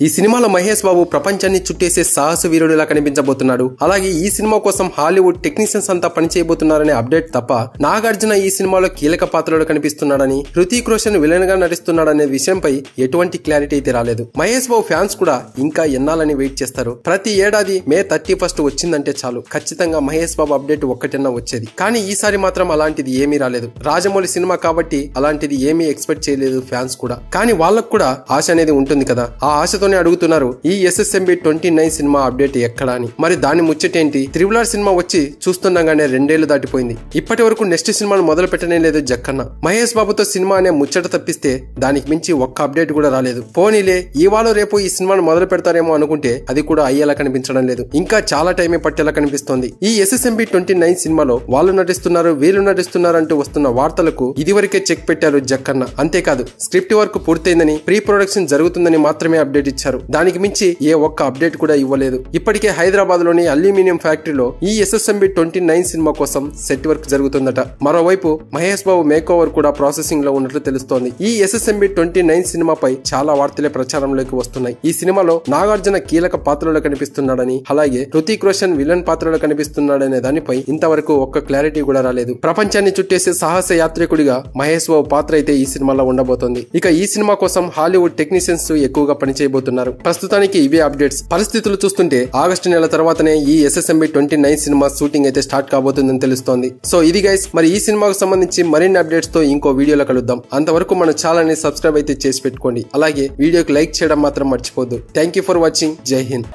ఈ సినిమాలో మహేష్ బాబు ప్రపంచాన్ని చుట్టేసే సాహస వీరుడిలా కనిపించబోతున్నాడు. అలాగే ఈ సినిమా కోసం హాలీవుడ్ టెక్నీషియన్స్ అంతా పనిచేయబోతున్నారనే అప్డేట్ తప్ప నాగార్జున ఈ సినిమాలో కీలక పాత్రలో కనిపిస్తున్నాడని, హృతిక్ రోషన్ విలన్ గా నటిస్తున్నాడనే విషయంపై ఎటువంటి క్లారిటీ అయితే రాలేదు. మహేష్ బాబు ఫ్యాన్స్ కూడా ఇంకా ఎన్నాలని వెయిట్ చేస్తారు. ప్రతి ఏడాది మే 31 వచ్చిందంటే చాలు ఖచ్చితంగా మహేష్ బాబు అప్డేట్ ఒక్కటన్నా వచ్చేది. కానీ ఈసారి మాత్రం అలాంటిది ఏమీ రాలేదు. రాజమౌళి సినిమా కాబట్టి అలాంటిది ఏమీ ఎక్స్పెక్ట్ చేయలేదు ఫ్యాన్స్ కూడా. కానీ వాళ్ళకు కూడా ఆశ అనేది ఉంటుంది కదా, ఆ ఆశతోనే అడుగుతున్నారు ఈ SSMB 29 సినిమా అప్డేట్ ఎక్కడా అని. మరి దాని ముచ్చటేంటి? త్రిబుల్ సినిమా వచ్చి చూస్తుండగానే 2 ఏళ్లు దాటిపోయింది. ఇప్పటి వరకు నెక్స్ట్ సినిమాను మొదలు పెట్టనే లేదు జక్కన్న. మహేష్ బాబుతో సినిమా అనే ముచ్చట తప్పిస్తే దానికి మించి ఒక్క అప్డేట్ కూడా రాలేదు. పోనీలే ఇవాళ రేపు ఈ సినిమాను మొదలు పెడతారేమో అనుకుంటే అది కూడా అయ్యేలా కనిపించడం లేదు. ఇంకా చాలా టైమే పట్టేలా కనిపిస్తోంది. ఈ SSMB 29 సినిమాలో వాళ్ళు నటిస్తున్నారు, వీళ్ళు నటిస్తున్నారు అంటూ వస్తున్న వార్తలకు ఇదివరకే చెక్ పెట్టారు జక్కన్న. అంతేకాదు స్క్రిప్ట్ వర్క్ పూర్తయిందని, ప్రీ ప్రొడక్షన్ జరుగుతుందని మాత్రమే అప్డేట్ ఇచ్చారు. దానికి మించి ఏ ఒక్క అప్డేట్ కూడా ఇవ్వలేదు. ఇప్పటికే హైదరాబాద్ లోని అల్యూమినియం ఫ్యాక్టరీలో ఈ SSMB 29 సినిమా కోసం సెట్ వర్క్ జరుగుతుందట. మరోవైపు మహేష్ బాబు మేక్ ఓవర్ కూడా ప్రాసెసింగ్ లో ఉన్నట్లు తెలుస్తోంది. ఈ SSMB 29 సినిమాపై చాలా వార్తలే ప్రచారంలోకి వస్తున్నాయి. ఈ సినిమాలో నాగార్జున కీలక పాత్రలో కనిపిస్తున్నాడని, అలాగే హృతిక్ రోషన్ విలన్ పాత్రలో కనిపిస్తున్నాడనే దానిపై ఇంతవరకు ఒక్క క్లారిటీ కూడా రాలేదు. ప్రపంచాన్ని చుట్టేసే సాహస యాత్రికుడిగా మహేష్ బాబు పాత్ర అయితే ఈ సినిమాలో ఉండబోతోంది. ఇక ఈ సినిమా కోసం హాలీవుడ్ టెక్నీషియన్స్ ఎక్కువగా పనిచేయబోతున్నారు. ప్రస్తుతానికి ఇవే అప్డేట్స్. పరిస్థితులు చూస్తుంటే ఆగస్టు నెల తర్వాతనే ఈ SSMB 29 సినిమా షూటింగ్ అయితే స్టార్ట్ కాబోతుందని తెలుస్తోంది. సో ఇది గైస్, మరి ఈ సినిమాకు సంబంధించి మరిన్ని అప్డేట్స్ తో ఇంకో వీడియోలో కలుద్దాం. అంతవరకు మన ఛానల్ ని సబ్స్క్రైబ్ అయితే చేసి పెట్టుకోండి. అలాగే వీడియోకి లైక్ చేయడం మాత్రం మర్చిపోద్దు. Thank you for watching. జై హింద్.